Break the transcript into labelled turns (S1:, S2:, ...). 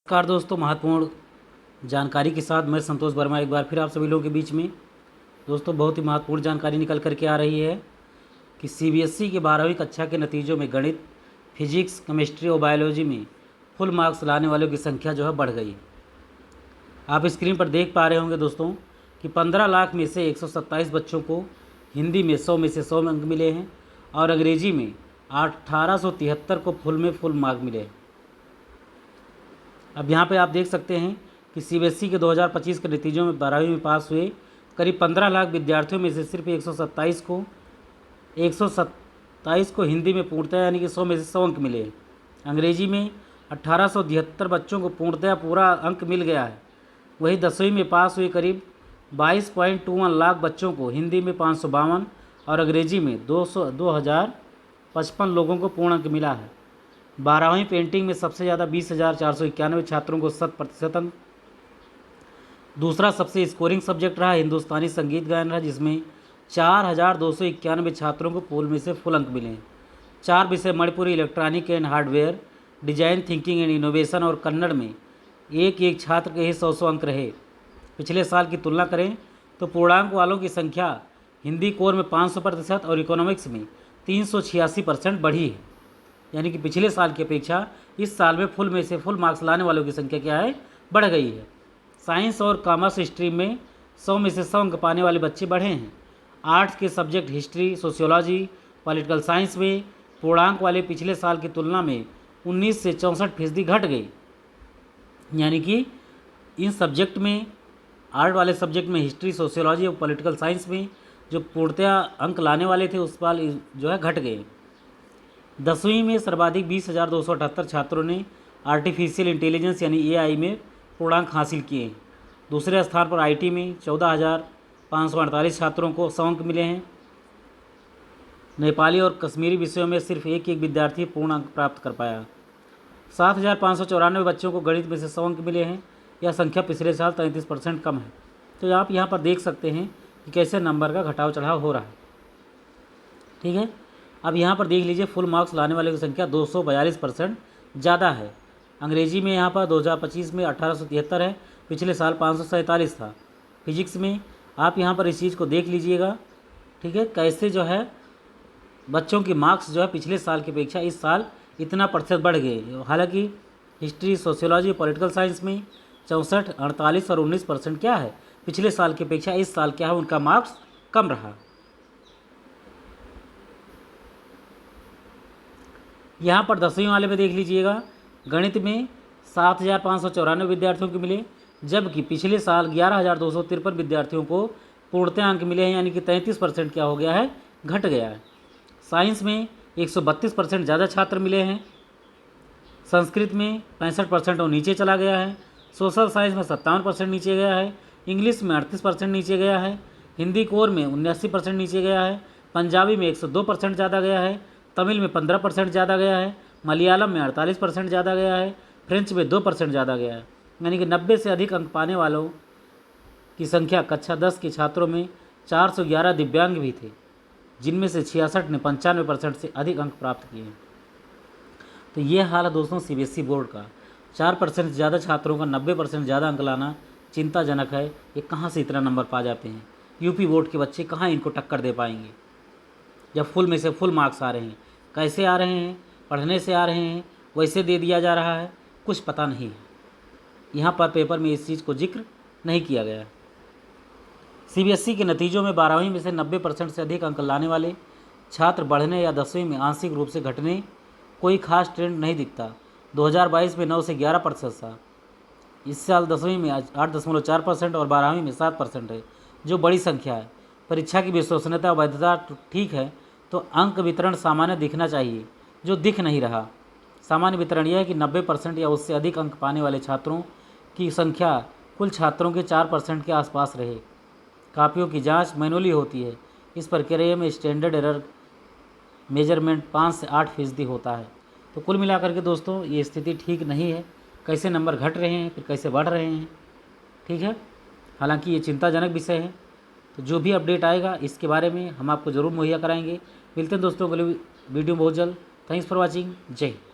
S1: नमस्कार दोस्तों, महत्वपूर्ण जानकारी के साथ मैं संतोष वर्मा एक बार फिर आप सभी लोगों के बीच में। दोस्तों, बहुत ही महत्वपूर्ण जानकारी निकल कर के आ रही है कि सीबीएसई के 12वीं कक्षा के नतीजों में गणित, फिजिक्स, केमिस्ट्री और बायोलॉजी में फुल मार्क्स लाने वालों की संख्या जो है बढ़ गई है। आप स्क्रीन पर देख पा रहे होंगे दोस्तों कि 15 लाख में से 127 बच्चों को हिंदी में 100 में से 100 अंक मिले हैं और अंग्रेजी में 1873 को फुल मार्क मिले हैं। अब यहाँ पे आप देख सकते हैं कि सीबीएसई के 2025 के नतीजों में 12वीं में पास हुए करीब 15 लाख विद्यार्थियों में से सिर्फ 127 को हिंदी में पूर्णतः यानी कि 100 में से 100 अंक मिले हैं। अंग्रेजी में 1873 बच्चों को पूर्णतः पूरा अंक मिल गया है। वहीं 10वीं में पास हुए करीब 22.21 लाख बच्चों को हिंदी में 552 और अंग्रेजी में 2055 लोगों को पूर्ण अंक मिला है। 12वीं पेंटिंग में सबसे ज़्यादा 20,491 छात्रों को 100% अंक। दूसरा सबसे स्कोरिंग सब्जेक्ट रहा हिंदुस्तानी संगीत गायन रहा, जिसमें 4,291 छात्रों को पूल में से फुल अंक मिले हैं। 4 विषय Manipuri, electronic and hardware, design thinking and innovation और कन्नड़ में एक छात्र के ही 100 अंक रहे। पिछले साल की तुलना करें तो पूर्णांक वालों की संख्या हिंदी कोर में 500% और इकोनॉमिक्स में 386% बढ़ी है। यानी कि पिछले साल की अपेक्षा इस साल में फुल में से फुल मार्क्स लाने वालों की संख्या क्या है, बढ़ गई है। साइंस और कॉमर्स स्ट्रीम में 100 में से 100 अंक पाने वाले बच्चे बढ़े हैं। आर्ट्स के subject history, sociology, political science में पूर्णांक वाले पिछले साल की तुलना में 19 से 64% घट गई। यानी कि इन सब्जेक्ट में, आर्ट वाले सब्जेक्ट में, हिस्ट्री, सोशियोलॉजी और पॉलिटिकल साइंस में जो पूर्णतया अंक लाने वाले थे उस साल जो है घट गए। 10वीं में सर्वाधिक 20,278 छात्रों ने आर्टिफिशियल इंटेलिजेंस यानी एआई में पूर्णांक हासिल किए हैं। दूसरे स्थान पर आईटी में 14,548 छात्रों को 100 अंक मिले हैं। नेपाली और कश्मीरी विषयों में सिर्फ एक विद्यार्थी पूर्ण अंक प्राप्त कर पाया। 7,594 बच्चों को गणित में से 100 अंक मिले हैं। यह संख्या पिछले साल 33% कम है। तो आप यहाँ पर देख सकते हैं कि कैसे नंबर का घटाव चढ़ाव हो रहा है। ठीक है, अब यहाँ पर देख लीजिए फुल मार्क्स लाने वाले की संख्या 242% ज़्यादा है। अंग्रेजी में यहाँ पर 2025 में 1873 है, पिछले साल 547 था। फिजिक्स में आप यहाँ पर इस चीज़ को देख लीजिएगा। ठीक है, कैसे जो है बच्चों की मार्क्स जो है पिछले साल की अपेक्षा इस साल इतना प्रतिशत बढ़ गए। हालांकि हिस्ट्री, सोशियोलॉजी, पॉलिटिकल साइंस में 64, 48 और 19% क्या है, पिछले साल की अपेक्षा इस साल क्या है उनका मार्क्स कम रहा। यहाँ पर 10वीं वाले में देख लीजिएगा, गणित में 7,594 विद्यार्थियों को मिले, जबकि पिछले साल 11,253 विद्यार्थियों को पूर्णतः अंक मिले हैं। यानी कि 33% क्या हो गया है, घट गया है। साइंस में 132% ज़्यादा छात्र मिले हैं। संस्कृत में 65% और नीचे चला गया है। सोशल साइंस में 57% नीचे गया है। इंग्लिश में 38% नीचे गया है। हिंदी कोर में 79% नीचे गया है। पंजाबी में 102% ज़्यादा गया है। तमिल में 15% ज़्यादा गया है। मलयालम में 48% ज़्यादा गया है। फ्रेंच में 2% ज़्यादा गया है। यानी कि 90 से अधिक अंक पाने वालों की संख्या कक्षा 10 के छात्रों में 411 दिव्यांग भी थे, जिनमें से 66 ने 95% से अधिक अंक प्राप्त किए। तो ये हाल है दोस्तों सीबीएसई बोर्ड का। 4% से ज़्यादा छात्रों का 90% ज़्यादा अंक लाना चिंताजनक है। ये कहाँ से इतना नंबर पा जाते हैं? यूपी बोर्ड के बच्चे कहाँ इनको टक्कर दे पाएंगे जब फुल में से फुल मार्क्स आ रहे हैं? कैसे आ रहे हैं? पढ़ने से आ रहे हैं, वैसे दे दिया जा रहा है, कुछ पता नहीं है। यहाँ पर पेपर में इस चीज़ को जिक्र नहीं किया गया। सीबीएसई के नतीजों में 12वीं में से 90% से अधिक अंक लाने वाले छात्र बढ़ने या 10वीं में आंशिक रूप से घटने कोई खास ट्रेंड नहीं दिखता। 2022 में 9 से 11% था। इस साल 10वीं में 8.4% और 12वीं में 7% है, जो बड़ी संख्या है। परीक्षा की विश्वसनीयता और वैधता ठीक है तो अंक वितरण सामान्य दिखना चाहिए, जो दिख नहीं रहा। सामान्य वितरण यह है कि 90% या उससे अधिक अंक पाने वाले छात्रों की संख्या कुल छात्रों के 4% के आसपास रहे। कापियों की जांच मैनुअली होती है। इस प्रक्रिया में स्टैंडर्ड एरर मेजरमेंट 5 से 8% होता है। तो कुल मिलाकर के दोस्तों ये स्थिति ठीक नहीं है। कैसे नंबर घट रहे हैं, फिर कैसे बढ़ रहे हैं, ठीक है। हालांकि ये चिंताजनक विषय है। तो जो भी अपडेट आएगा इसके बारे में हम आपको ज़रूर मुहैया कराएंगे। मिलते हैं दोस्तों अगले वीडियो बहुत जल्द। Thanks for watching. जय हिंद।